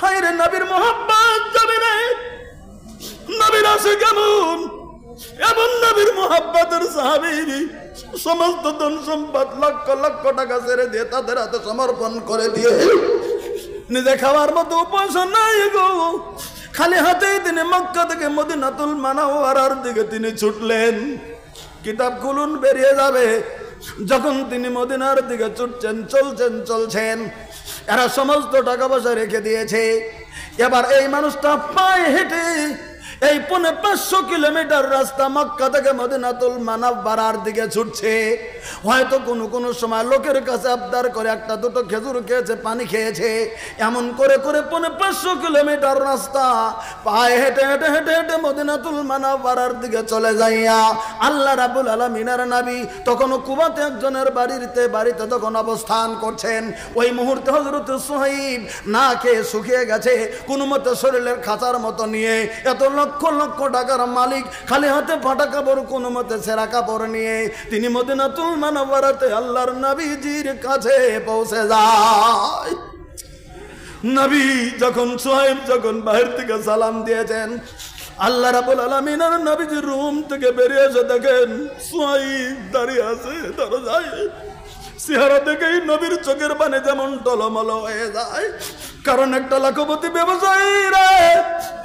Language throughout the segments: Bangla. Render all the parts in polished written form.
হায় রে নবীর মোহাব্বত যাবে রে, নবীর আসে কেমন, এমন নবীর মোহাব্বতের সাহাবী সমস্ত ধন সম্পদ লক্ষ লক্ষ টাকা ছেড়ে দিয়ে তাদের হাতে সমর্পণ করে দিয়ে নিজে খাওয়ার মতো পয়সা নাই গো, খালি হাতেই তিনি মক্কা থেকে মদিনাতুল মুনাওয়ারার দিকে তিনি ছুটলেন। কিতাব খুলুন, বেরিয়ে যাবে। যখন তিনি মদিনার দিকে ছুটছেন, চলছেন, এরা সমস্ত টাকা পয়সা রেখে দিয়েছে। এবার এই মানুষটা পায়ে হেঁটে এই 550 কিলোমিটার রাস্তা মক্কা থেকে মদিনাতুল মুনাওয়ারার দিকে ছুটছে। হয়তো কোনো সময় লোকের কাছে আবদার করে একটা দুটো খেজুর খেয়েছে, পানি খেয়েছে, এমন করে 550 কিলোমিটার রাস্তা পায়ে হেঁটে হেঁটে হেঁটে হেঁটে মদিনাতুল মুনাওয়ারার দিকে চলে যাইয়া আল্লাহ রাব্বুল আলামিনের নবী তখন কুবাতে একজনের বাড়িতে তখন অবস্থান করছেন। ওই মুহূর্তে হযরত সুহাইব না খেয়ে শুকিয়ে গেছে, কোনো মতে শরীরের খাঁচার মতো নিয়ে, এত লক্ষ লক্ষ টাকার মালিক, খালি হাতে ফাটা কাপড়, কোনো মতে ছেঁড়া কাপড় নিয়ে তিনি মদিনাতুল মুনাওয়ারাতে আল্লাহর নবীজির কাছে পৌঁছে যায়। নবী যখন সুহাইব যখন বাহির থেকে সালাম দিয়েছেন, আল্লাহ রাব্বুল আলামিনের নবীজি রুম থেকে বেরিয়ে এসে দেখেন সুহাইব দাঁড়িয়ে আছে দরজায়। চেহারা দেখেই নবীর চোখের পানি যেমন টলমল হয়ে যায়, কারণ একটা লাখপতি ব্যবসায়ী রে,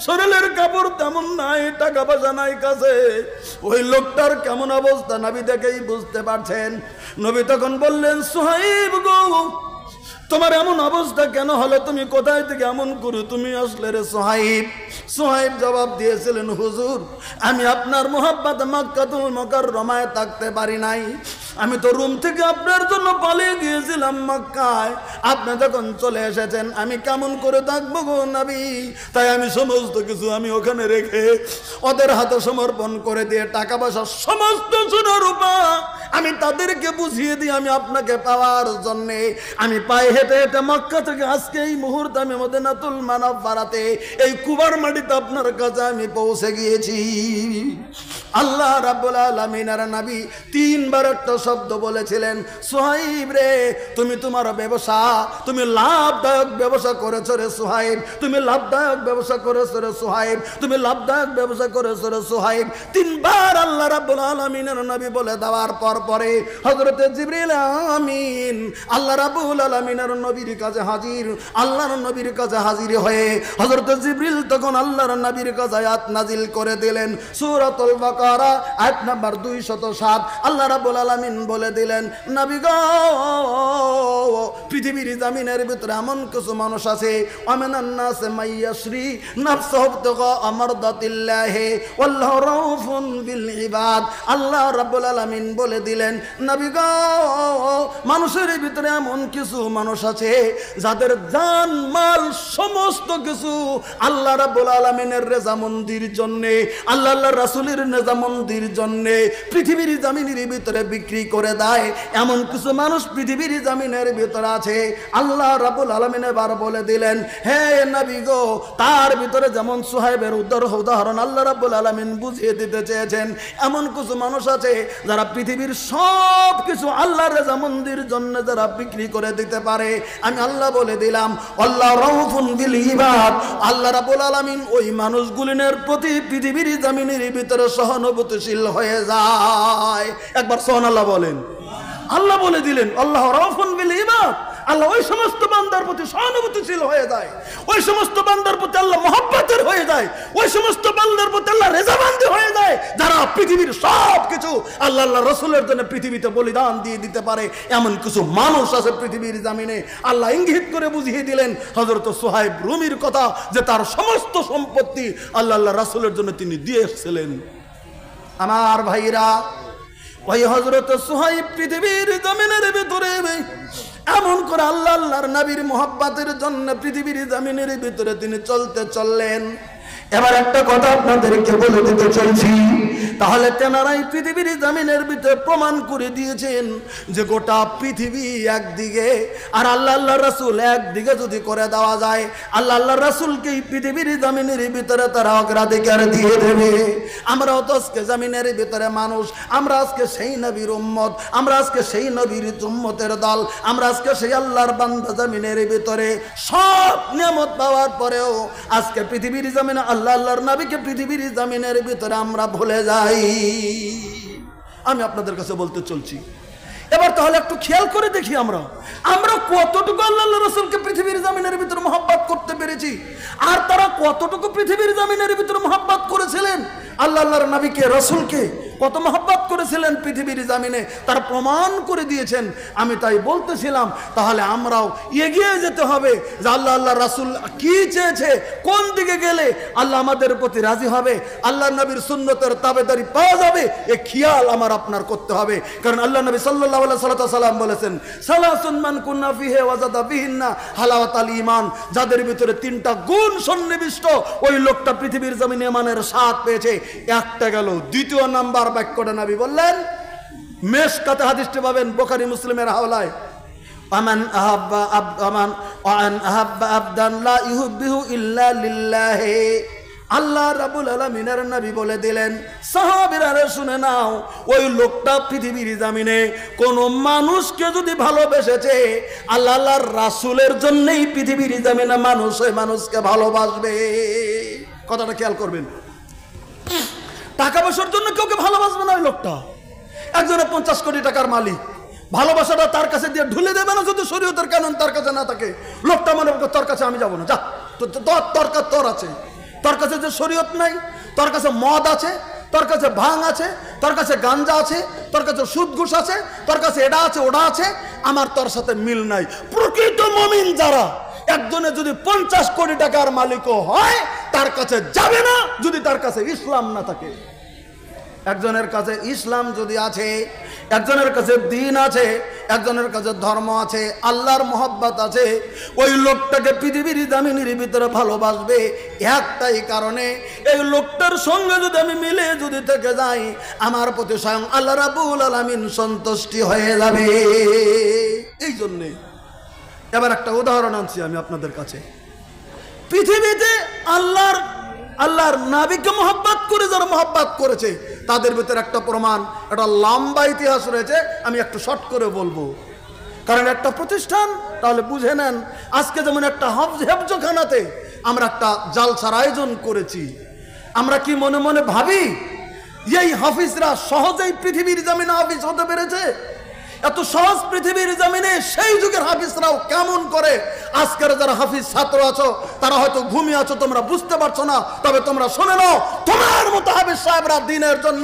শরীরের কাপড় তেমন নাই, টাকা পয়সা নাই কাছে। ওই লোকটার কেমন অবস্থা নবী দেখেই বুঝতে পারছেন। নবী তখন বললেন, সুহাইব গো, তোমার এমন অবস্থা কেন হলো? তুমি কোথায় থেকে এমন করে তুমি আসলে রে সুহাইব? সুহাইব জবাব দিয়েছিলেন, হুজুর, আমি আপনার মোহাব্বতে মক্কাতুল মুকাররমায় থাকতে পারি নাই। আমি তো রুম থেকে আপনার জন্য পালিয়ে গিয়েছিলাম মক্কায়। আপনি যখন চলে এসেছেন আমি কেমন করে থাকবো গো নবী? তাই আমি সমস্ত কিছু আমি ওখানে রেখে ওদের হাতে সমর্পণ করে দিয়ে টাকা পয়সা সমস্ত সোনা রূপা আমি তাদেরকে বুঝিয়ে দিই আমি আপনাকে পাওয়ার জন্যে আমি পায়ে হেঁটে হেঁটে মক্কা থেকে আজকে এই মুহূর্তে আমি মদিনাতুল মুনাওয়ারাতে এই কুবার মাটিতে আপনার কাছে আমি পৌঁছে গিয়েছি। আল্লাহ রাব্বুল আলামিনের নবী 3 বার একটা শব্দ বলেছিলেন, সুহাইব রে, তুমি তোমার ব্যবসা, তুমি লাভদায়ক ব্যবসা করেছো রে সুহাইব, তুমি লাভদায়ক ব্যবসা করেছো রে সুহাইব, তুমি লাভদায়ক ব্যবসা করেছো রে সুহাইব। 3 বার আল্লাহ রাব্বুল আলামিনের নবী বলে দেওয়ার পরে হযরতে জিবরিল আমিন আল্লাহ রাব্বুল আলামিনের নবীর কাছে হাজির। আল্লাহর নবীর কাছে হাজির হয়ে হযরতে জিবরিল তখন আল্লাহর নবীর কাছে আয়াত নাজিল করে দিলেন, সূরাতুল বাকারা আয়াত নাম্বার 207। আল্লাহ রাব্বুল আলামিন বলে দিলেন, নবী গো, পৃথিবীর জমিনের ভিতরে এমন কিছু মানুষ আছে, আমিনান নাস মাইয়াশরি নাফসাহু ইবতিগা মারদাতিল্লাহি ওয়াল্লাহু রাউফুন বিল ইবাদ। আল্লাহ রাব্বুল আলামিন বলে দিলেন, নবী গো, মানুষের ভিতরে এমন কিছু মানুষ আছে যাদের জান মাল সমস্ত কিছু আল্লাহ রাব্বুল আলামিনের রেজামন্দির জন্য, আল্লাহর রাসূলের রেজামন্দির জন্য পৃথিবীর জমিনের ভিতরে বিক্রি করে দেয়। এমন কিছু মানুষ পৃথিবীর জমিনের ভিতরে আছে। আল্লাহ রাব্বুল আলামিন এবার বলে দিলেন, হে নবী গো, তার ভিতরে যেমন সুহাইবের উদাহরণ আল্লাহ রাব্বুল আলামিন বুঝিয়ে দিতে চেয়েছেন, এমন কিছু মানুষ আছে যারা পৃথিবীর সব কিছু আল্লাহর রেজামন্দির জন্য যারা বিক্রি করে দিতে পারে। আমি আল্লাহ বলে দিলাম, আল্লাহ রাউফুন বিল ইবাদ, আল্লাহ রাব্বুল আলামিন ওই মানুষগুলিনের প্রতি পৃথিবীর জমিনের ভিতরে সহানুভূতিশীল হয়ে যায়। একবার সুবহানাল্লাহ বলেন। আল্লাহ বলে দিলেন, আল্লাহ রাউফুন বিল ইবাদ, আল্লাহ ওই সমস্ত বান্দার প্রতি সহানুভূতিশীল হয়ে যায়, ওই সমস্ত বান্দার প্রতি আল্লাহ মহব্বতের হয়ে যায়, ওই সমস্ত বান্দার প্রতি আল্লাহ রেজামন্দি হয়ে যায় যারা পৃথিবীর সব কিছু আল্লাহ রাসূলের জন্য পৃথিবীতে বলিদান দিয়ে দিতে পারে। এমন কিছু মানুষ আছে পৃথিবীর জমিনে। আল্লাহ ইঙ্গিত করে বুঝিয়ে দিলেন হযরত সুহাইব রুমির কথা, যে তার সমস্ত সম্পত্তি আল্লাহ রাসূলের জন্য তিনি দিয়ে এসেছিলেন। আমার ভাইরা, ওই হযরত সুহাইব পৃথিবীর জমিনের ভিতরে এমন করে আল্লাহর নবীর মোহাব্বতের জন্য পৃথিবীর জমিনের ভিতরে তিনি চললেন। এবার একটা কথা আপনাদেরকে বলে দিতে চাইছি, তাহলে তেনারাই পৃথিবীর জমিনের ভিতরে প্রমাণ করে দিয়েছেন যে গোটা পৃথিবী একদিকে আর আল্লাহ রাসূল একদিকে যদি করে দেওয়া যায়, আল্লাহ রাসূলকেই পৃথিবীর জমিনের ভিতরে তারা অগ্রাধিকার দিয়ে দেবে। আমরাও তো আজকে জমিনের ভিতরে মানুষ, আমরা আজকে সেই নবীর উম্মত, আমরা আজকে সেই নবীর উম্মতের দল, আমরা আজকে সেই আল্লাহর বান্দা। জমিনের ভিতরে সব নিয়ামত পাওয়ার পরেও আজকে পৃথিবীর জমিনে আল্লাহর নবীকে পৃথিবীর জমিনের ভিতরে আমরা ভুলে যাই। আমি আপনাদের কাছে বলতে চলছি, এবার তাহলে একটু খেয়াল করে দেখি আমরা কতটুকু আল্লাহ রাসূলকে পৃথিবীর জমিনের ভিতরে মহব্বত করতে পেরেছি, আর তারা কতটুকু পৃথিবীর জমিনের ভিতরে মহব্বত করেছিলেন আল্লাহর নবীকে, রাসূলকে কত মহব্বত করেছিলেন পৃথিবীর জমিনে, তার প্রমাণ করে দিয়েছেন। আমি তাই বলতেছিলাম তাহলে আমরাও এগিয়ে যেতে হবে যে আল্লাহ রাসূল কি চেয়েছে, কোন দিকে গেলে আল্লাহ আমাদের প্রতি রাজি হবে, আল্লাহর নবীর সুন্নতের তাবেদারি পাওয়া যাবে, এ খেয়াল আমার আপনার করতে হবে। কারণ আল্লাহ নবী সাল্লাল্লাহু আলাইহি সাল্লাম বলেছেন, সালাসুন মান কুন্না ফিহি ওয়াজাদা বিহিন্না হালাওয়াতাল ঈমান, যাদের ভিতরে তিনটা গুণ সন্নিবিষ্ট ওই লোকটা পৃথিবীর জমিনে ঈমানের স্বাদ পেয়েছে। একটা গেল, দ্বিতীয় নাম্বার বাক্যটা নবী বললেন, মেশকাতে হাদিসটি পাবেন বুখারী মুসলিমের হাওলায়, আমান আহাব্বা আবদান লা ইউহিব্বুহু ইল্লা লিল্লাহি। আল্লাহ রাব্বুল আলামিনের নবী বলে দিলেন, সাহাবীরা শুনে নাও, ওই লোকটা পৃথিবীর জমিনে কোন মানুষকে যদি ভালোবেসেছে আল্লাহর রাসূলের জন্যই পৃথিবীর জমিনে মানুষ ওই মানুষকে ভালোবাসবে। কথাটা খেয়াল করবেন, টাকা পয়সার জন্য কাউকে ভালোবাসবে না ওই লোকটা। একজনের 50 কোটি টাকার মালিক, ভালোবাসাটা তার কাছে দিয়ে ঢুলে দেবে না যদি শরীয়তের কানুন তার কাছে না থাকে। লোকটা মনে করে তোর কাছে আমি যাবো না, যা তোর আছে, তোর কাছে যে শরীয়ত নাই, তোর কাছে মদ আছে, তোর কাছে ভাঙ আছে, তোর কাছে গাঞ্জা আছে, তোর কাছে সুদ ঘুষ আছে, তোর কাছে এটা আছে ওটা আছে, আমার তোর সাথে মিল নাই। প্রকৃত মুমিন যারা, একজনে যদি 50 কোটি টাকার মালিকও হয় তার কাছে যাবে না যদি তার কাছে ইসলাম না থাকে। একজনের কাছে ইসলাম যদি আছে, একজনের কাছে দ্বীন আছে, একজনের কাছে ধর্ম আছে, আল্লাহর মহব্বত আছে, ওই লোকটাকে পৃথিবীর জমিনের ভিতরে ভালোবাসবে একটাই কারণে, এই লোকটার সঙ্গে যদি আমি মিলে যদি থেকে যাই আমার প্রতি স্বয়ং আল্লাহ রাব্বুল আলামিন সন্তুষ্টি হয়ে যাবে। এই জন্যে এবার একটা উদাহরণ আনছি আমি আপনাদের কাছে। পৃথিবীতে আল্লাহর নবীকে মহব্বত করে যারা মহব্বত করেছে তাদের ভিতরে একটা প্রমাণ, একটা লম্বা ইতিহাস রয়েছে, আমি একটু শর্ট করে বলবো কারণ একটা প্রতিষ্ঠান, তাহলে বুঝে নেন। আজকে যেমন একটা হেফজখানাতে আমরা একটা জালসার আয়োজন করেছি, আমরা কি মনে মনে ভাবি এই হাফিজরা সহজেই পৃথিবীর জমিনে হাফিজ হতে পেরেছে? এত সহজ পৃথিবীর জমিনে সেই যুগের হাফিজরাও কেমন করে, আজকের যারা হাফিজ ছাত্র আছো তারা হয়তো ঘুমিয়ে আছো, তোমরা বুঝতে পারছো না, তবে তোমরা শুনে নাও, তোমার মতো হাফিজ সাহেবরা দ্বীনের জন্য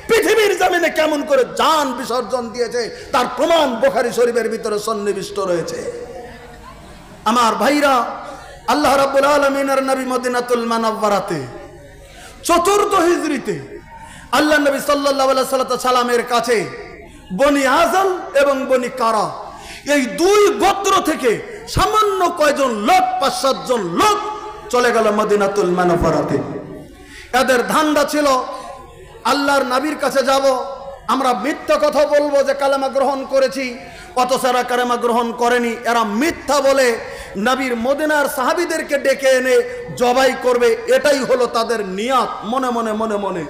পৃথিবীর জমিনে কেমন করে জান বিসর্জন দিয়েছে তার প্রমাণ বুখারী শরীফের ভিতরে সন্নিবিষ্ট রয়েছে। আমার ভাইরা, আল্লাহ রাব্বুল আলামিনের নবী মদিনাতুল মুনাওয়ারাতে 4th হিজরিতে আল্লাহ নবী সাল্লাল্লাহু আলাইহি সাল্লামের কাছে বনি আজল এবং বনি কারা, এই 2 গোত্র থেকে সামান্য কয়জন লোক, 5-7 জন লোক চলে গেল মদিনাতুল মুনাওয়ারাতে। এদের ধান্দা ছিল আল্লাহর নবীর কাছে যাব, আমরা মিথ্যা কথা বলবো যে কালেমা গ্রহণ করেছি, অথচ এরা কালেমা গ্রহণ করেনি। এরা মিথ্যা বলে নবীর মদিনার সাহাবীদেরকে ডেকে এনে জবাই করবে, এটাই হলো তাদের নিয়াত মনে মনে মনে মনে।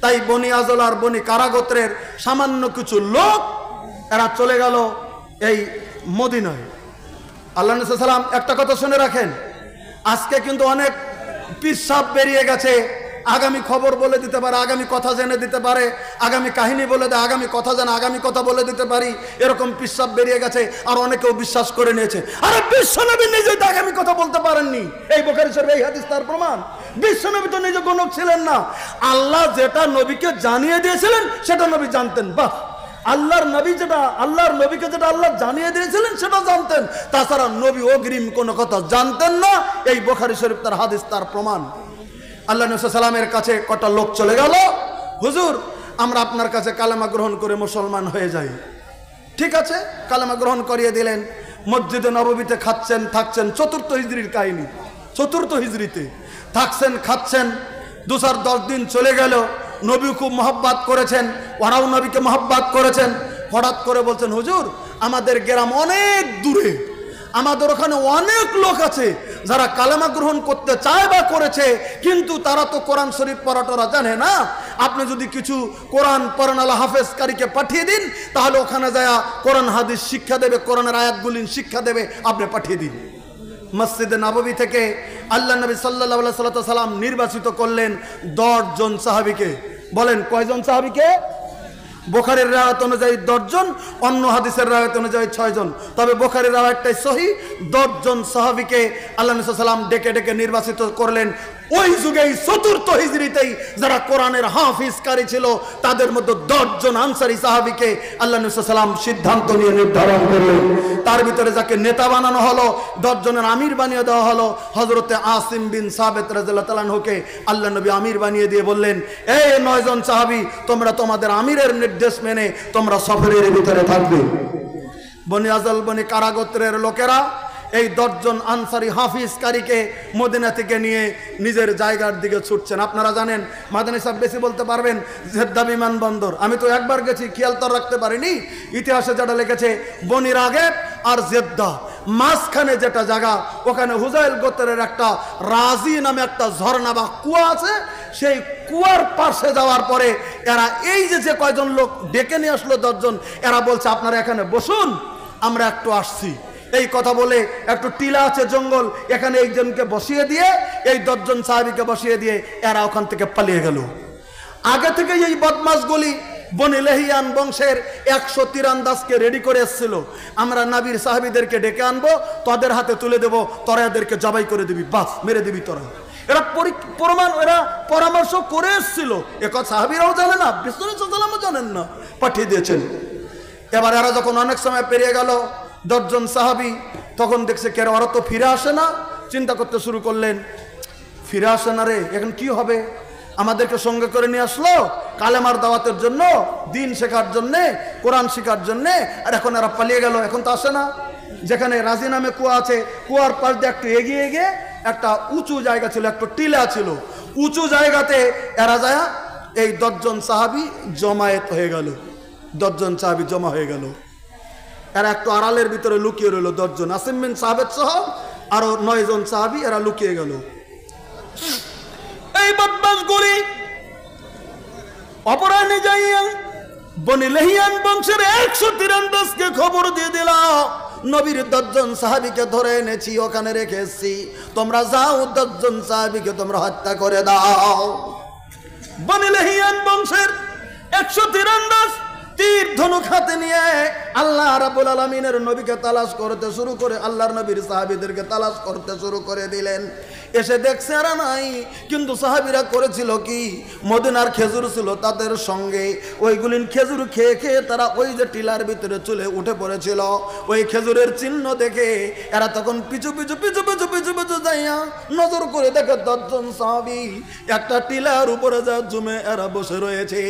তাই বনি আজল আর বনি কারা গোত্রের সামান্য কিছু লোক এরা চলে গেল এই মদিনায়। আল্লাহ নবী সাল্লাল্লাহু আলাইহি ওয়াসাল্লাম একটা কথা শুনে রাখেন, আজকে কিন্তু অনেক পিসাব বেরিয়ে গেছে, আগামী খবর বলে দিতে পারে, আগামী কথা জেনে দিতে পারে, আগামী কাহিনী বলে দেয়, আগামী কথা জানে, আগামী কথা বলে দিতে পারি, এরকম পিসাব বেরিয়ে গেছে। আর অনেকেও বিশ্বাস করে নিয়েছে, আরে বিশ্বনবী নিজে তো আগামী কথা বলতে পারেননি, এই বুখারী শরীফের এই হাদিস তার প্রমাণ। বিশ্বনবী তো নিজে গণক ছিলেন না, আল্লাহ যেটা নবীকে জানিয়ে দিয়েছিলেন সেটা নবী জানতেন। বাহ, আল্লাহর নবীকে যেটা আল্লাহ জানিয়ে দিয়েছিলেন সেটা জানতেন, তাছাড়া নবী অগ্রিম কোনো কথা জানতেন না। এই বুখারী শরীফ তার হাদিস তার প্রমাণ। আল্লাহ নবী সাল্লামের কাছে কটা লোক চলে গেল, হুজুর আমরা আপনার কাছে কালেমা গ্রহণ করে মুসলমান হয়ে যাই। ঠিক আছে, কালেমা গ্রহণ করিয়ে দিলেন। মসজিদে নববীতে খাচ্ছেন থাকছেন, 4th হিজরির কাহিনী। চতুর্থ হিজরিতে থাকছেন, খাচ্ছেন। 2-10 দিন চলে গেল। নবী খুব মহব্বত করেছেন, ওরাও নবীকে মহব্বত করেছেন। হঠাৎ করে বলছেন, হুজুর আমাদের গ্রাম অনেক দূরে, আমাদের ওখানে অনেক লোক আছে যারা কালেমা গ্রহণ করতে চায় বা করেছে, কিন্তু তারা তো কোরআন শরীফ পড়াটা জানে না। আপনি যদি কিছু কোরআন পড়ানোয়ালা হাফেজকারীকে পাঠিয়ে দিন, তাহলে ওখানে যায় কোরআন হাদিস শিক্ষা দেবে, কোরআনের আয়াতগুলি শিক্ষা দেবে, আপনি পাঠিয়ে দিন। মসজিদে নববী থেকে আল্লাহ নবী সাল্লাল্লাহু আলাইহি সাল্লাম নির্বাচিত করলেন 10 জন সাহাবীকে। বলেন কয়জন সাহাবীকে? বুখারীর রাওয়ায়াত অনুযায়ী 10 জন, অন্য হাদিসের রাওয়ায়াত অনুযায়ী 6 জন। তবে বুখারীর রাওয়ায়াতটাই সহিহ। 10 জন সাহাবীকে আল্লাহ নবী সাল্লাল্লাহু আলাইহি সাল্লাম ডেকে ডেকে নির্বাচিত করলেন। ওই যুগেই চতুর্থ হিজরিতেই যারা কোরআনের হাফিজকারী ছিল, তাদের মধ্যে 10 জন আনসারী সাহাবীকে আল্লাহ নবী সাল্লাল্লাহু আলাইহি সাল্লাম সিদ্ধান্ত নিয়ে নির্ধারণ করলেন। তার ভিতরে যাকে নেতা বানানো হলো, 10 জনের আমির বানিয়ে দেওয়া হলো, হযরতে আসিম বিন সাবিত রাদিয়াল্লাহু তাআলা আনহুকে আল্লাহ নবী আমির বানিয়ে দিয়ে বললেন, এই 9 জন সাহাবী, তোমরা তোমাদের আমিরের নির্দেশ মেনে তোমরা সফরের ভিতরে থাকবে। বনি আজল, বনি কারাগোত্রের লোকেরা এই 10 জন আনসারী হাফিজকারীকে মদিনা থেকে নিয়ে নিজের জায়গার দিকে ছুটছেন। আপনারা জানেন, মাদানী সাহেব বেশি বলতে পারবেন, জেদ্দা বিমানবন্দর। আমি তো একবার গেছি, খেয়াল তো রাখতে পারিনি। ইতিহাসে যেটা লিখেছে, বনি রাগেব আর জেদ্দা মাঝখানে যেটা জায়গা, ওখানে হুজাইল গোত্রের একটা রাজি নামে একটা ঝর্ণা বা কুয়া আছে। সেই কুয়ার পাশে যাওয়ার পরে এরা এই যে কয়জন লোক ডেকে নিয়ে আসলো 10 জন, এরা বলছে আপনারা এখানে বসুন, আমরা একটু আসছি। এই কথা বলে একটু টিলা আছে, জঙ্গল, এখানে একজনকে বসিয়ে দিয়ে, এই 10 জন সাহাবীকে বসিয়ে দিয়ে এরা ওখান থেকে পালিয়ে গেল। আগে থেকে এই বদমাশগুলি বনি লেহিয়ান বংশের 100 তীরন্দাজকে রেডি করে এসেছিল, আমরা নবীর সাহাবীদেরকে ডেকে আনবো, তোদের হাতে তুলে দেব, তোরা এদেরকে জবাই করে দিবি, বাস মেরে দিবি তোরা। এরা এরা পরামর্শ করে এসেছিল। একথা সাহাবীরাও জানে না, বিষ্ণু সাল্লাল্লাহু আলাইহি ওয়াসাল্লামও জানেন না, পাঠিয়ে দিয়েছেন। এবার এরা যখন অনেক সময় পেরিয়ে গেল, 10 জন সাহাবী তখন দেখছে কে ওরা তো ফিরে আসে না। চিন্তা করতে শুরু করলেন, ফিরে আসে না রে, এখন কি হবে? আমাদেরকে সঙ্গে করে নিয়ে আসলো কালেমার দাওয়াতের জন্য, দিন শেখার জন্য, কোরআন শেখার জন্য, আর এখন এরা পালিয়ে গেল, এখন তো আসে না। যেখানে রাজি নামে কুয়া আছে, কুয়ার পাশ দিয়ে একটু এগিয়ে গিয়ে একটা উঁচু জায়গা ছিল, একটা টিলা ছিল, উঁচু জায়গাতে এরা যায় এই 10 জন সাহাবী জমায়েত হয়ে গেল। 10 জন সাহাবী জমা হয়ে গেল। এরা একটু আড়ালের ভিতরে লুকিয়ে রইল। 10 জন আসিম বিন সাবিত সহ আরো 9 জন সাহাবী এরা লুকিয়ে গেল। এই বদমাশগুলি অপরাহ্নে যাইয়া বনি লেহিয়ান বংশের 100 তীরন্দাজকে খবর দিয়ে দিল, নবীর 10 জন সাহাবীকে ধরে এনেছি, ওখানে রেখে এসেছি, তোমরা যাও 10 জন সাহাবীকে তোমরা হত্যা করে দাও। বনি লেহিয়ান বংশের 100 তীরন্দাজ তীর ধনুক হাতে নিয়ে আল্লাহ রাব্বুল আলামিনের নবীকে তালাশ করতে শুরু করে, আল্লাহর নবীর সাহাবীদেরকে তালাশ করতে শুরু করে দিলেন। এসে দেখছে এরা নাই, কিন্তু সাহাবীরা করেছিল কি, মদিনার খেজুর ছিল তাদের সঙ্গে, ওইগুলি খেজুর খেয়ে খেয়ে তারা ওই যে টিলার ভিতরে চলে উঠে পড়েছিল। ওই খেজুরের চিহ্ন দেখে এরা তখন পিছু পিছু পিছু পিছু পিছু পিছু যাইয়া নজর করে দেখে 10 জন সাহাবী একটা টিলার উপরে যা জমে এরা বসে রয়েছে।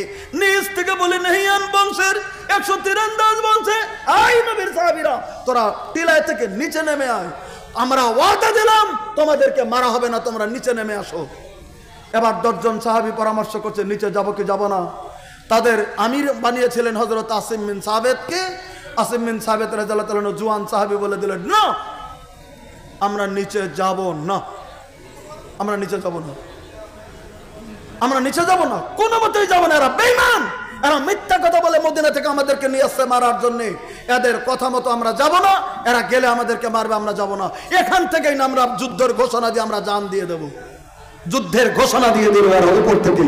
নিচ থেকে বলে নেহিয়ান বংশের 100 তীরন্দাজ বলছে, আই নবীর সাহাবীরা, তোরা টিলা থেকে নিচে নেমে আয়, আমরা ওয়াদা দিলাম তোমাদেরকে মারা হবে না, তোমরা নিচে নেমে আসো। এবার 10 জন সাহাবী পরামর্শ করছে নিচে যাব কি যাব না। তাদের আমির বানিয়েছিলেন হযরত আসিম বিন সাবিতকে। আসিম বিন সাবিত রাদিয়াল্লাহু তাআলা জওয়ান সাহাবী বলে দিলেন, না আমরা নিচে যাব না, আমরা নিচে যাব না, আমরা নিচে যাব না, কোনো মতেই যাব না, এরা বেঈমান, এরা মিথ্যা কথা বলে মদিনা থেকে আমাদেরকে নিয়ে আসছে মারার জন্য, এদের কথা মতো আমরা যাব না, এরা গেলে আমাদেরকে মারবে, আমরা যাব না। এখান থেকেই না আমরা যুদ্ধের ঘোষণা দিয়ে আমরা জান দিয়ে দেব, যুদ্ধের ঘোষণা দিয়ে দেব। এরা উপর থেকে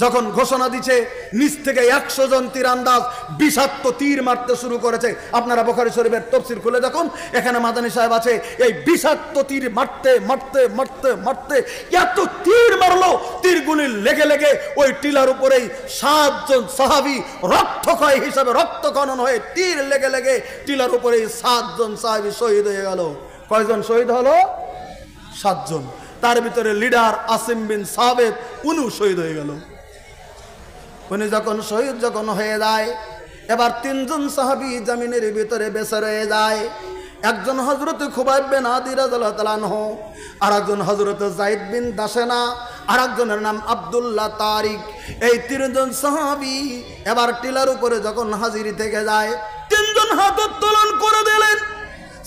যখন ঘোষণা দিচ্ছে, নিচ থেকে 100 জন তীরন্দাজ বিষাক্ত তীর মারতে শুরু করেছে। আপনারা বুখারী শরীফের তাফসীর খুলে দেখুন, এখানে মাদানী সাহেব আছে, এই বিষাক্ত তীর মারতে মারতে মারতে মারতে এত তীর মারলো, তীরগুলি লেগে লেগে ওই টিলার উপরেই 7 জন সাহাবী রক্তক্ষয় হিসাবে রক্তক্ষরণ হয়ে তীর লেগে লেগে টিলার উপরেই 7 জন সাহাবী শহীদ হয়ে গেল। কয়জন শহীদ হলো? 7 জন। তার ভিতরে লিডার আসিম বিন সাবিত, উনি শহীদ হয়ে গেল। উনি যখন শহীদ যখন হয়ে যায়, এবার 3 জন সাহাবী জমিনের ভিতরে বেঁচে রয়ে যায়। একজন হযরত খুবাইব বিন আদি রাদিয়াল্লাহু তাআলা আনহু, আর একজন হযরত যায়েদ বিন দাসেনা, আর একজনের নাম আব্দুল্লাহ তারিক। এই তিনজন সাহাবী এবার টিলার উপরে যখন হাজির থেকে যায়, তিনজন হাত উত্তোলন করে দিলেন,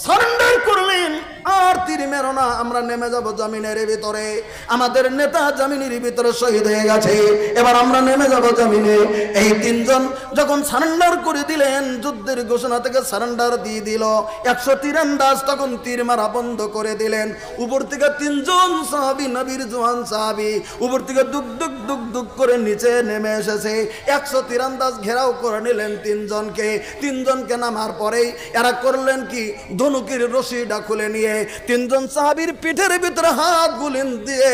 সারেন্ডার করলেন, আর তীর মেরো না, আমরা নেমে যাব জমিনের ভিতরে। আমাদের নেতা জমিনের ভিতরে শহীদ হয়ে গেছে, এবার আমরা নেমে যাব জমিনে। এই তিনজন যখন সারেন্ডার করে দিলেন, যুদ্ধের ঘোষণা থেকে সারেন্ডার দিয়ে দিল, 100 তীরন্দাজ তখন তীর মারা বন্ধ করে দিলেন। উপর থেকে তিনজন সাহাবী, নবীর জওয়ান সাহাবী, উপর থেকে দুক দুক দুক দুক করে নিচে নেমে এসেছে। 100 তীরন্দাজ ঘেরাও করে নিলেন তিনজনকে নামার পরেই এরা করলেন কি, ধনুকের রশিটা খুলে নিয়ে তিনজন সাহাবীর পিঠের ভিতরে হাত গুলিন দিয়ে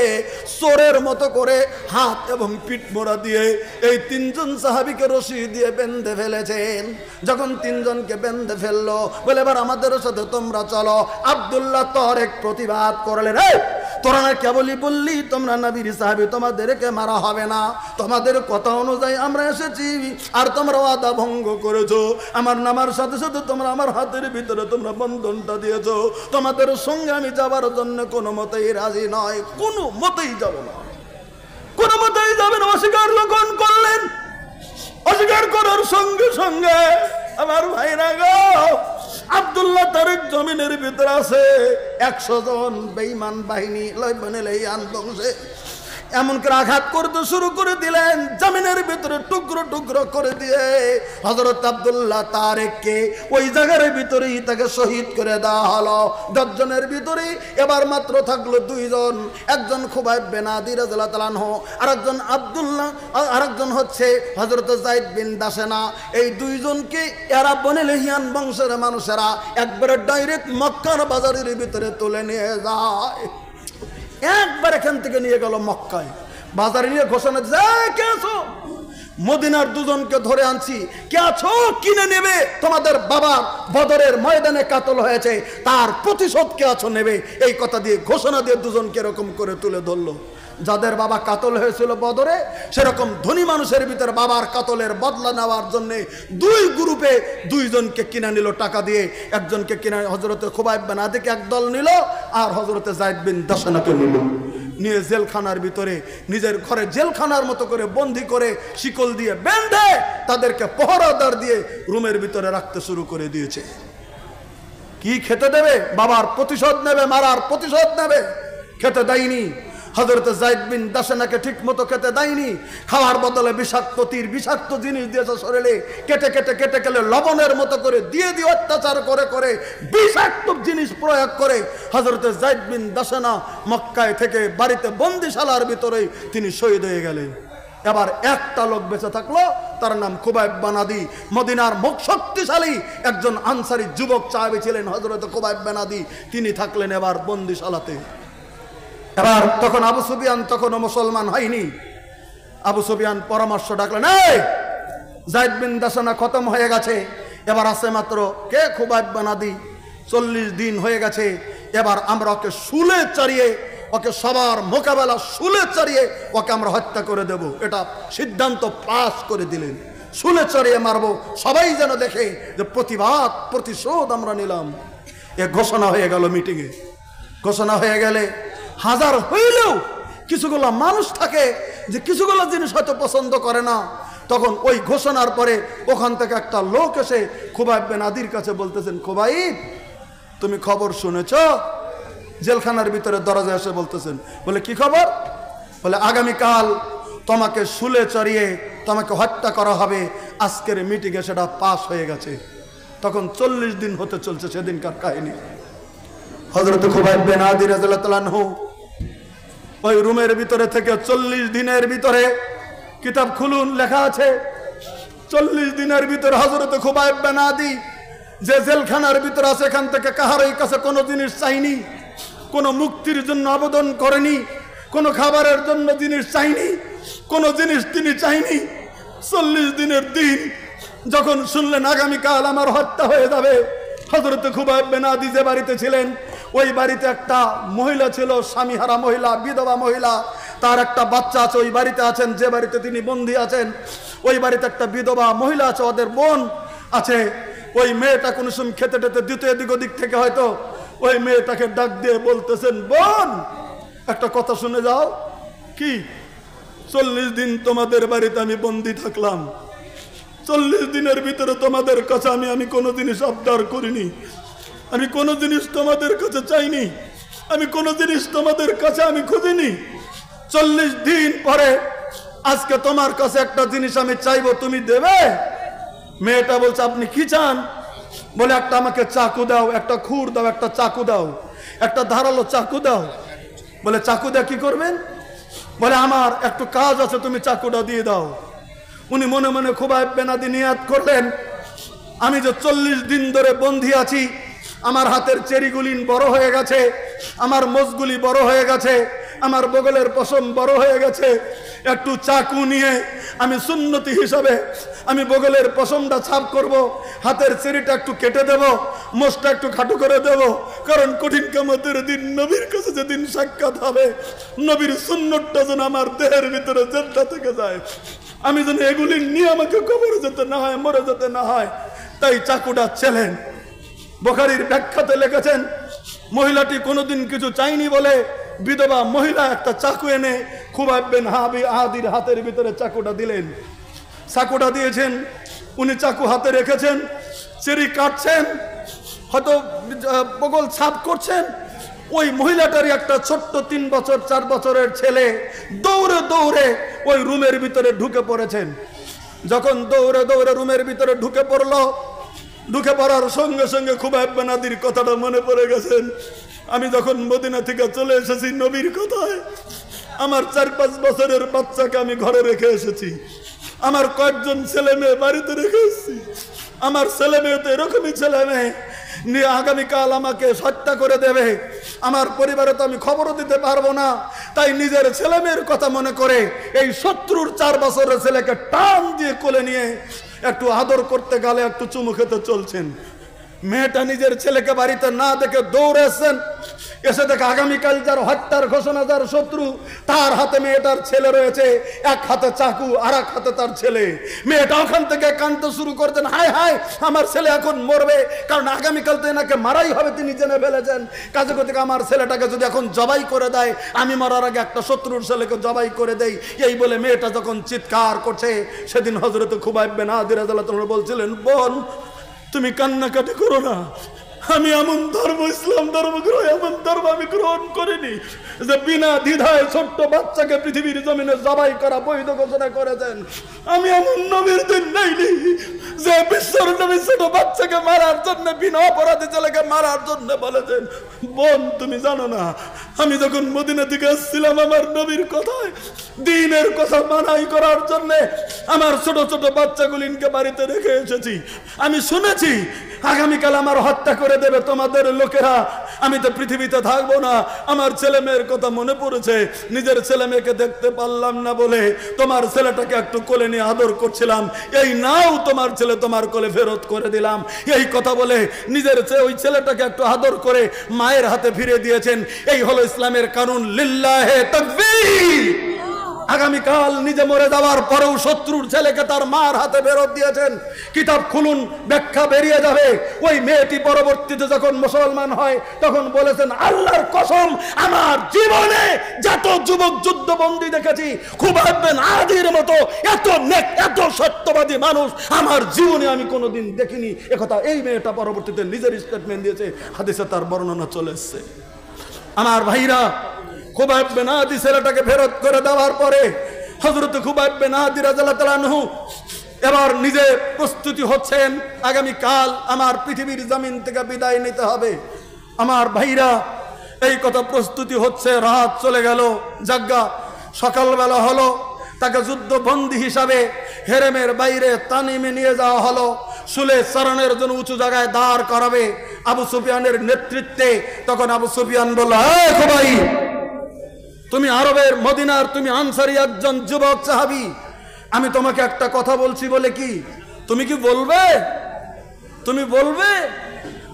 চোরের মতো করে হাত এবং পিঠ মোড়া দিয়ে এই তিনজন সাহাবীকে রশি দিয়ে বেঁধে ফেলেছেন। যখন তিনজনকে বেঁধে ফেললো, বলে এবার আমাদের সাথে তোমরা চলো। আব্দুল্লাহ তারেক প্রতিবাদ করলেন, এই তোরা না কেবলই বললি তোমরা নবীর সাহাবী, তোমাদেরকে মারা হবে না, তোমাদের কথা অনুযায়ী আমরা এসেছি, আর তোমরা ওয়াদা ভঙ্গ করেছো। আমার নামার সাথে সাথে তোমরা আমার হাতের ভিতরে তোমরা বন্ধনটা দিয়েছো, তোমাদের সঙ্গে আমি যাবার জন্য কোনো মতেই রাজি নয়, কোনো মতেই যাব না, কোনো মতেই যাবেন। অস্বীকার যখন করলেন, অস্বীকার করার সঙ্গে সঙ্গে আমার ভাইরা গো, আব্দুল্লাহ তারেক জমিনের ভিতরে আছে 100 জন বেঈমান বাহিনী লইবান বংশে এমন করে আঘাত করতে শুরু করে দিলেন, জমিনের ভিতরে টুকরো টুকরো করে দিয়ে হযরত আব্দুল্লাহ তারেককে ওই জায়গার ভিতরেই তাকে শহীদ করে দেওয়া হলো। 10 জনের ভিতরে এবার মাত্র থাকলো 2 জন, একজন খুবাইব বিন আদি রাদিয়াল্লাহু তাআলা আনহু, আরেকজন আব্দুল্লাহ, আরেকজন হচ্ছে হযরত যায়েদ বিন দাসেনা। এই 2 জনকে এরা বনে লেহিয়ান বংশের মানুষেরা একবারে ডাইরেক্ট মক্কার বাজারের ভিতরে তুলে নিয়ে যায়। একবার এখান থেকে নিয়ে গেল মক্কায়, বাজারে নিয়ে ঘোষণা দিচ্ছে, কে আছো? মদিনার 2 জনকে ধরে আনছি, কে আছো কিনে নেবে? তোমাদের বাবা বদরের ময়দানে কাতল হয়েছে, তার প্রতিশোধ কে আছো নেবে? এই কথা দিয়ে ঘোষণা দিয়ে 2 জনকে এরকম করে তুলে ধরলো। যাদের বাবা কাতল হয়েছিল বদরে, সেরকম ধনী মানুষের ভিতরে বাবার কাতলের বদলা নেওয়ার জন্য 2 গ্রুপে 2 জনকে কিনে নিল টাকা দিয়ে। একজনকে কিনে হযরতে খুবাইব বিন আদিকে একদল নিল, আর হযরতে যায়েদ বিন দাসেনাকে নিল, নিয়ে জেলখানার ভিতরে নিজের ঘরে জেলখানার মতো করে বন্দি করে শিকল দিয়ে বেঁধে তাদেরকে পহরাদার দিয়ে রুমের ভিতরে রাখতে শুরু করে দিয়েছে। কি খেতে দেবে? বাবার প্রতিশোধ নেবে, মারার প্রতিশোধ নেবে, খেতে দেয়নি। হযরত যায়েদ বিন দাসেনাকে ঠিক মতো খেতে দেয়নি, খাওয়ার বদলে বিষাক্ত তীর, বিষাক্ত জিনিস দিয়েছে শরীরে, কেটে কেটে কেটে কেটে লবণের মতো করে দিয়ে দিয়ে অত্যাচার করে করে বিষাক্ত জিনিস প্রয়োগ করে হযরত যায়েদ বিন দাসেনা মক্কায় থেকে বাড়িতে বন্দিশালার ভিতরে তিনি শহীদ হয়ে গেলেন। এবার একটা লোক বেঁচে থাকলো, তার নাম খুবাইব বিন আদি। মদিনার মুখ শক্তিশালী একজন আনসারী যুবক সাহাবী ছিলেন হযরত খুবাইব বিন আদি, তিনি থাকলেন এবার বন্দিশালাতে। এবার তখন আবু সুফিয়ান তখনও মুসলমান হয়নি। আবু সুফিয়ান পরামর্শ ডাকলেন, এই যায়েদ বিন দাসেনা খতম হয়ে গেছে, এবার আছে মাত্র কে? খুবাইব বিন আদি। 40 দিন হয়ে গেছে, এবার আমরা ওকে শুলে চড়িয়ে, ওকে সবার মোকাবেলা শুলে চড়িয়ে ওকে আমরা হত্যা করে দেব। এটা সিদ্ধান্ত পাস করে দিলেন, শুলে চড়িয়ে মারবো, সবাই যেন দেখে যে প্রতিবাদ প্রতিশোধ আমরা নিলাম। এ ঘোষণা হয়ে গেল মিটিংয়ে। ঘোষণা হয়ে গেলে হাজার হইলেও কিছুগুলো মানুষ থাকে যে কিছুগুলো জিনিস হয়তো পছন্দ করে না, তখন ওই ঘোষণার পরে ওখান থেকে একটা লোক এসে খুবাইব বিন আদির কাছে বলতেছেন, খুবাইব তুমি খবর শুনেছ? জেলখানার ভিতরে দরজা এসে বলতেছেন, বলে কি খবর? বলে আগামীকাল তোমাকে শুলে চড়িয়ে তোমাকে হত্যা করা হবে, আজকের মিটিংয়ে সেটা পাস হয়ে গেছে। তখন 40 দিন হতে চলছে সেদিনকার কাহিনী। হযরত খুবাইব বিন আদি রাদিয়াল্লাহু তাআলা আনহু ওই রুমের ভিতরে থেকে 40 দিনের ভিতরে, কিতাব খুলুন লেখা আছে, 40 দিনের ভিতরে হযরত খুবাইব বিন আদি যে জেলখানার ভিতরে আছে, এখান থেকে কাহারই কাছে কোনো জিনিস চাইনি, কোনো মুক্তির জন্য আবেদন করেনি, কোনো খাবারের জন্য জিনিস চাইনি, কোনো জিনিস তিনি চাইনি। 40 দিনের দিন যখন শুনলেন আগামীকাল আমার হত্যা হয়ে যাবে, হযরত খুবাইব বিন আদি যে বাড়িতে ছিলেন, ওই বাড়িতে একটা মহিলা ছিল, স্বামীহারা মহিলা, বিধবা মহিলা, তার একটা বাচ্চা আছে ওই বাড়িতে আছেন, যে বাড়িতে তিনি বন্দী আছেন ওই বাড়িতে একটা বিধবা মহিলা আছে, ওদের বোন আছে। ওই মেয়েটা কোন সময় খেতে টেতে দ্বিতীয় এদিক ওদিক থেকে হয়তো ওই মেয়েটাকে ডাক দিয়ে বলতেছেন, বোন একটা কথা শুনে যাও। কি? 40 দিন তোমাদের বাড়িতে আমি বন্দি থাকলাম, 40 দিনের ভিতরে তোমাদের কাছে আমি কোনো জিনিস আবদার করিনি, আমি কোনো জিনিস তোমাদের কাছে চাইনি, আমি কোনো জিনিস তোমাদের কাছে আমি খুঁজিনি। 40 দিন পরে আজকে তোমার কাছে একটা জিনিস আমি চাইবো, তুমি দেবে? মেয়েটা বলছে, আপনি কি চান? বলে, একটা আমাকে চাকু দাও, একটা খুর দাও, একটা চাকু দাও, একটা ধারালো চাকু দাও। বলে, চাকু দিয়ে কি করবেন? বলে, আমার একটু কাজ আছে, তুমি চাকুটা দিয়ে দাও। উনি মনে মনে খুবাইব বিন আদি নিয়াত করলেন, আমি যে 40 দিন ধরে বন্দী আছি, আমার হাতের চেরিগুলিন বড় হয়ে গেছে, আমার মোজগুলি বড় হয়ে গেছে, আমার বগলের পশম বড় হয়ে গেছে, একটু চাকু নিয়ে আমি সুন্নতি হিসাবে আমি বগলের পশমটা ছাপ করব, হাতের চেরিটা একটু কেটে দেব, মোষটা একটু খাটো করে দেব, কারণ কঠিন কিয়ামতের দিন নবীর কাছে যেদিন সাক্ষাৎ হবে, নবীর সুন্নতটা যেন আমার দেহের ভিতরে জেদ্দা থেকে যায়, আমি যেন এগুলি নিয়ে আমাকে কবরে যেতে না হয়, মরে যেতে না হয়। তাই চাকুটা ছেলেন। বুখারীর ব্যাখ্যাতে লিখেছেন, মহিলাটি কোনোদিন কিছু চাইনি বলে বিধবা মহিলা একটা চাকু এনে খুবাইব বিন আদির হাতের ভিতরে চাকুটা দিলেন। চাকুটা দিয়েছেন, উনি চাকু হাতে রেখেছেন, চেরি কাটছেন, হয়তো বগল ছাপ করছেন। ওই মহিলাটারই একটা ছোট্ট 3 বছর 4 বছরের ছেলে দৌড়ে দৌড়ে ওই রুমের ভিতরে ঢুকে পড়েছেন। যখন দৌড়ে দৌড়ে রুমের ভিতরে ঢুকে পড়লো, ঢুকে পড়ার সঙ্গে সঙ্গে খুবাইব বিন আদির কথাটা মনে পড়ে গেছেন, আমি যখন মদিনা থেকে চলে এসেছি নবীর কথায়, আমার 4-5 বছরের বাচ্চাকে আমি ঘরে রেখে এসেছি, আমার কয়েকজন ছেলে মেয়ে বাড়িতে রেখে এসেছি, আমার ছেলে মেয়ে তো এরকমই ছেলে মেয়ে নিয়ে আগামীকাল আমাকে হত্যা করে দেবে, আমার পরিবারে তো আমি খবরও দিতে পারবো না। তাই নিজের ছেলে মেয়ের কথা মনে করে এই শত্রুর 4 বছরের ছেলেকে টান দিয়ে কোলে নিয়ে একটু আদর করতে গেলে একটু চুমু খেতে চলছেন। মেয়েটা নিজের ছেলেকে বাড়িতে না দেখে দৌড়ে এসেছেন, এসে দেখে আগামীকাল যার হত্যার ঘোষণা, যার শত্রু, তার হাতে মেয়েটার ছেলে রয়েছে, এক হাতে চাকু আর এক হাতে তার ছেলে। মেয়েটা ওখান থেকে কাঁদতে শুরু করতেন, হায় হায় আমার ছেলে এখন মরবে, কারণ আগামীকাল তো এনাকে মারাই হবে, তিনি জেনে ফেলেছেন। কাজে থেকে আমার ছেলেটাকে যদি এখন জবাই করে দেয়, আমি মরার আগে একটা শত্রুর ছেলেকে জবাই করে দেই। এই বলে মেয়েটা যখন চিৎকার করছে, সেদিন হযরত খুবাইব বিন আদি রাদিয়াল্লাহু তাআলা বলছিলেন, বোন তুমি কান্নাকাটি করো না, আমি এমন ধর্ম, ইসলাম ধর্ম এমন ধর্ম আমি গ্রহণ করিনি যে বিনা দ্বিধায় ছোট্ট বাচ্চাকে পৃথিবীর জমিনে জবাই করা বৈধ ঘোষণা করেছেন। আমি এমন নবীর দিন নেইনি যে বিশ্বর নবী ছোট বাচ্চাকে মারার জন্য, বিনা অপরাধী ছেলেকে মারার জন্য বলেছেন। বোন তুমি জানো না, আমি যখন মদিনা থেকে আসছিলাম, আমার নবীর কথায় দ্বীনের কথা মানাই করার জন্য আমার ছোট ছোট বাচ্চাগুলিকে বাড়িতে রেখে এসেছি। আমি শুনেছি আগামীকাল আমার হত্যা করে দেবে তোমাদের লোকেরা, আমি তো পৃথিবীতে থাকবো না। আমার ছেলে মেয়ের কথা মনে পড়েছে, নিজের ছেলে মেয়েকে দেখতে পারলাম না বলে তোমার ছেলেটাকে একটু কোলে নিয়ে আদর করছিলাম, এই নাও তোমার ছেলে, তোমার কোলে ফেরত করে দিলাম। এই কথা বলে নিজের ওই ছেলেটাকে একটু আদর করে মায়ের হাতে ফিরে দিয়েছেন। এই হলো ইসলামের কানুন। লিল্লাহে তাকবীর। আগামীকাল নিজে মরে যাওয়ার পরেও শত্রুর ছেলেকে তার মার হাতে ফেরত দিয়েছেন। কিতাব খুলুন, ব্যাখ্যা বেরিয়ে যাবে। ওই মেয়েটি পরবর্তীতে যখন মুসলমান হয়, তখন বলেছেন, আল্লাহর কসম, আমার জীবনে যত যুবক যুদ্ধবন্দী দেখেছি, খুবাইব বিন আদির মতো এত নেক, এত সত্যবাদী মানুষ আমার জীবনে আমি কোনোদিন দেখিনি। একথা এই মেয়েটা পরবর্তীতে নিজের স্টেটমেন্ট দিয়েছে, হাদিসে তার বর্ণনা চলে এসেছে। আমার ভাইরা, খুবাইব বিন আদি ছেলেটাকে ফেরত করে দেওয়ার পরে হযরত খুবাইব বিন আদি রাদিয়াল্লাহু তাআলা আনহু এবার নিজে প্রস্তুতি হচ্ছেন, আগামীকাল আমার পৃথিবীর জমিন থেকে বিদায় নিতে হবে। আমার ভাইরা, এই কথা প্রস্তুতি হচ্ছে, রাত চলে গেল, জাগা সকালবেলা হলো, তাকে যুদ্ধবন্দী হিসাবে হেরেমের বাইরে তানিমে নিয়ে যাওয়া হলো, শুলে চারণের জন্য উঁচু জায়গায় দাঁড় করাবে আবু সুফিয়ানের নেতৃত্বে। তখন আবু সুফিয়ান বলল, হে খুবাইব, তুমি আরবের মদিনার, তুমি আনসারী একজন যুবক সাহাবী, আমি তোমাকে একটা কথা বলছি বলে কি তুমি কি বলবে? তুমি বলবে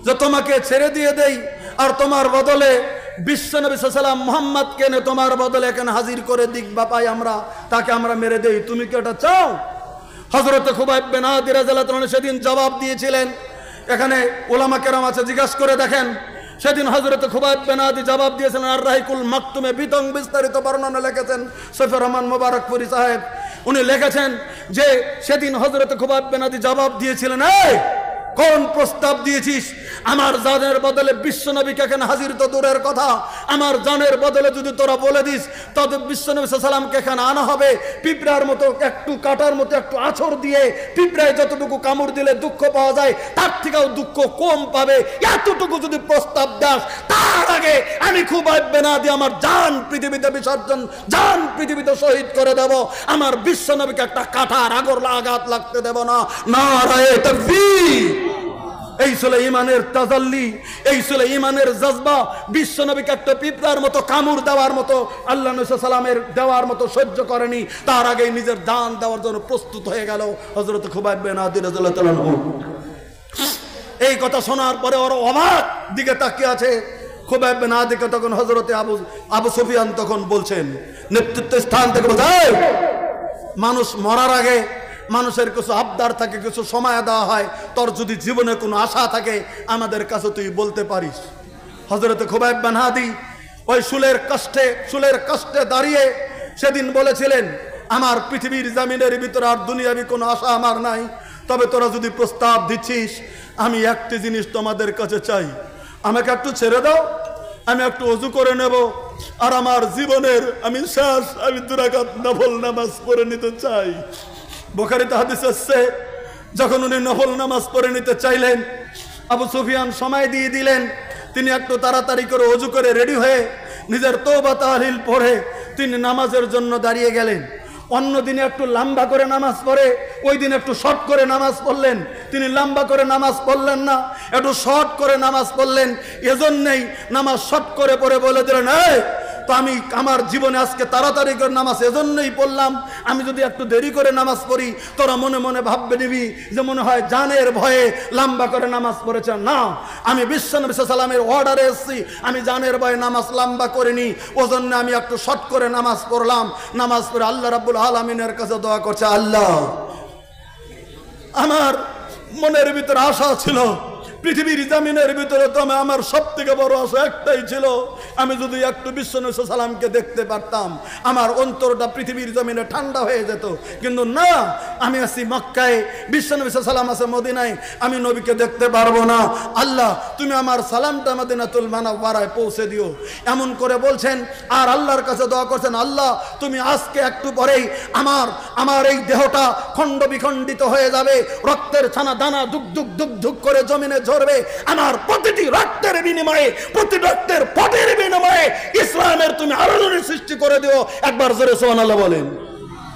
যে তোমাকে ছেড়ে দিয়ে দেই, আর তোমার বদলে বিশ্বনবী সাল্লাল্লাহু আলাইহি ওয়াসাল্লাম মুহাম্মদকে এনে তোমার বদলে এখানে হাজির করে দিক বা পাই আমরা, তাকে আমরা মেরে দেই, তুমি কি এটা চাও? হযরত খুবাইব বিন আদি রাদিয়াল্লাহু তাআলা সেদিন জবাব দিয়েছিলেন, এখানে ওলামা কেরাম আছে, জিজ্ঞাসা করে দেখেন। সেদিন হযরত খুবাইব বিন আদি জবাব দিয়েছেন। আর রাহিকুল মাকতুমে বিতং বিস্তারিত বর্ণনা লিখেছেন সৈফুর রহমান মোবারকপুরি সাহেব। উনি লিখেছেন যে সেদিন হযরত খুবাইব বিন আদি জবাব দিয়েছিলেন, এই কোন প্রস্তাব দিয়েছিস? আমার জানের বদলে বিশ্বনবীকে এখানে হাজির তো দূরের কথা, আমার জানের বদলে যদি তোরা বলে দিস তবে বিশ্বনবী সাল্লাল্লাহু আলাইহি ওয়াসাল্লামকে এখানে আনা হবে পিঁপড়ার মতো, একটু কাটার মতো একটু আছর দিয়ে, পিঁপড়ায় যতটুকু কামড় দিলে দুঃখ পাওয়া যায় তার থেকেও দুঃখ কম পাবে, এতটুকু যদি প্রস্তাব দাস, তার আগে আমি খুবাইব বিন আদি আমার জান পৃথিবীতে বিসর্জন, জান পৃথিবীতে শহীদ করে দেব, আমার বিশ্বনবীকে একটা কাটার আঘাত লাগতে দেব না। নারায়ে তাকবীর। এই ছিল ইমানের তাজাল্লি, এই ছিল ইমানের জজবা। বিশ্বনবীকে একটা পিঁপড়ার মতো কামড় দেওয়ার মতো, আল্লাহ নবী সাল্লামের দেওয়ার মতো সহ্য করেনি, তার আগে নিজের জান দেওয়ার জন্য প্রস্তুত হয়ে গেল হযরত খুবাইব বিন আদি রাদিয়াল্লাহু আনহু। এই কথা শোনার পরে ওরা অবাক দিকে তাকিয়ে আছে। খুবাইব বিন আদিকে তখন হযরতে আবু সুফিয়ান তখন বলছেন, নেতৃত্ব স্থান থেকে বোঝায়, মানুষ মরার আগে মানুষের কিছু আবদার থাকে, কিছু সময় দেওয়া হয়, তোর যদি জীবনে কোনো আশা থাকে আমাদের কাছে তুই বলতে পারিস। হযরত খুবাইব বিন আদি ওই শুলের কষ্টে দাঁড়িয়ে সেদিন বলেছিলেন, আমার পৃথিবীর জমিনের ভিতরে আর দুনিয়াবি কোনো আশা আমার নাই, তবে তোরা যদি প্রস্তাব দিচ্ছিস আমি একটি জিনিস তোমাদের কাছে চাই, আমাকে একটু ছেড়ে দাও, আমি একটু ওযু করে নেব, আর আমার জীবনের আমি 2 রাকাত নফল নামাজ পড়ে নিতে চাই। বুখারীতে হাদিস আছে, যখন উনি নফল নামাজ পড়ে নিতে চাইলেন, আবু সুফিয়ান সময় দিয়ে দিলেন। তিনি একটু তাড়াতাড়ি করে ওযু করে রেডি হয়ে নিজের তওবা তাহলিল পড়ে তিনি নামাজের জন্য দাঁড়িয়ে গেলেন। অন্য দিনে একটু লম্বা করে নামাজ পড়ে, ওই দিন একটু শর্ট করে নামাজ পড়লেন। তিনি লম্বা করে নামাজ পড়লেন না, একটু শর্ট করে নামাজ পড়লেন। এজন্যই নামাজ শর্ট করে পড়ে বলে দিলেন, এই তো আমি আমার জীবনে আজকে তাড়াতাড়ি করে নামাজ এজন্যই পড়লাম, আমি যদি একটু দেরি করে নামাজ পড়ি তোরা মনে মনে ভাববে নিবি যে মনে হয় জানের ভয়ে লম্বা করে নামাজ পড়েছে। না, আমি বিশ্বনবী সাল্লাল্লাহু আলাইহি ওয়াসাল্লামের অর্ডারে এসেছি, আমি জানের ভয়ে নামাজ লম্বা করিনি, ওজন্য আমি একটু শর্ট করে নামাজ পড়লাম। নামাজ পড়ে আল্লাহ রাব্বুল আলামিনের কাছে দোয়া করছে, আল্লাহ আমার মনের ভিতরে আশা ছিল, পৃথিবীর জমিনের ভিতরে তো আমার সব থেকে বড় আশা একটাই ছিল, আমি যদি একটু বিশ্বনবী সাল্লাল্লাহু আলাইহি ওয়াসাল্লামকে দেখতে পারতাম আমার অন্তরটা পৃথিবীর জমিনে ঠান্ডা হয়ে যেত। কিন্তু না, আমি আছি মক্কায়, বিশ্বনবী সাল্লাল্লাহু আলাইহি ওয়াসাল্লাম আছে মদিনায়, আমি নবীকে দেখতে পারবো না। আল্লাহ তুমি আমার সালামটা মদিনাতুল মুনাওয়ারায় পৌঁছে দিও। এমন করে বলছেন আর আল্লাহর কাছে দোয়া করছেন, আল্লাহ তুমি আজকে একটু পরেই আমার এই দেহটা খণ্ড বিখণ্ডিত হয়ে যাবে, রক্তের ছানা দানা দুক দুক দুক দুক করে জমিনে ঝরবে, আমার প্রতিটি রক্তের বিনিময়ে, প্রতি রক্তের পটের বিনিময়ে ইসলামের তুমি আলোড়নের সৃষ্টি করে দিও। একবার জোরে সুবহানাল্লাহ বলেন।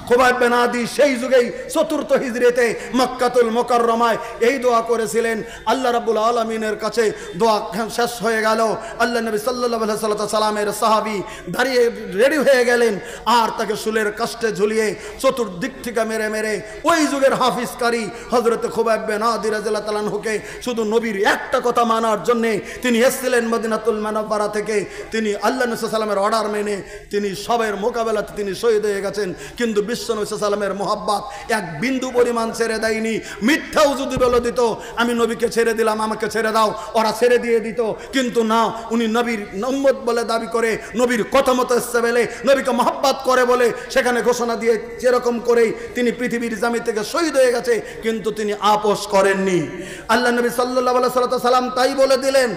খুবাইব বিন আদি সেই যুগেই 4th হিজরিতে মক্কাতুল মুকাররমায় এই দোয়া করেছিলেন। আল্লাহ রাব্বুল আলামিনের কাছে দোয়া শেষ হয়ে গেল। আল্লাহ নবী সাল্লাল্লাহু আলাইহি সাল্লামের সাহাবী দাঁড়িয়ে রেডি হয়ে গেলেন, আর তাকে শুলের কাষ্টে ঝুলিয়ে চতুর্দিক থেকে মেরে মেরে ওই যুগের হাফিজকারী হযরত খুবাইব বিন আদি রাদিয়াল্লাহু তাআলা আনহুকে শুধু নবীর একটা কথা মানার জন্য তিনি এসেছিলেন মদিনাতুল মুনাওয়ারা থেকে। তিনি আল্লাহ নবী সাল্লাল্লাহু আলাইহি সাল্লামের অর্ডার মেনে তিনি সবের মোকাবেলাতে তিনি শহীদ হয়ে গেছেন। কিন্তু বিশ্বনবী সাল্লাল্লাহু আলাইহি সাল্লামের মোহাব্বত এক বিন্দু পরিমাণ ছেড়ে দেয়নি। মিথ্যাও যদি বলে দিত আমি নবীকে ছেড়ে দিলাম, আমাকে ছেড়ে দাও, ওরা ছেড়ে দিয়ে দিত। কিন্তু না, উনি নবীর উম্মত বলে দাবি করে, নবীর কথা মতো এসে বলে, নবীকে মোহাব্বত করে বলে সেখানে ঘোষণা দিয়ে যেরকম করেই তিনি পৃথিবীর জমি থেকে শহীদ হয়ে গেছে, কিন্তু তিনি আপোষ করেননি। আল্লাহ নবী সাল্লাল্লাহু আলাইহি সাল্লাম তাই বলে দিলেন,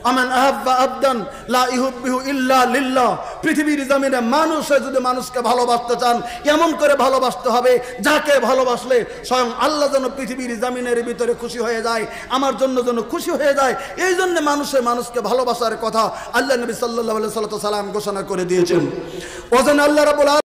আমান আহাব্বা আবদান লা ইহুব্বিহু ইল্লা লিল্লাহ। পৃথিবীর জমিনে মানুষে যদি মানুষকে ভালোবাসতে চান এমন করে ভালোবাসতে হবে যাকে ভালোবাসলে স্বয়ং আল্লাহ যেন পৃথিবীর জমিনের ভিতরে খুশি হয়ে যায়, আমার জন্য যেন খুশি হয়ে যায়। এই জন্য মানুষকে ভালোবাসার কথা আল্লাহ নবী সাল্লাল্লাহু আলাইহি সাল্লাম ঘোষণা করে দিয়েছেন। ওজন আল্লাহ রাব্বুল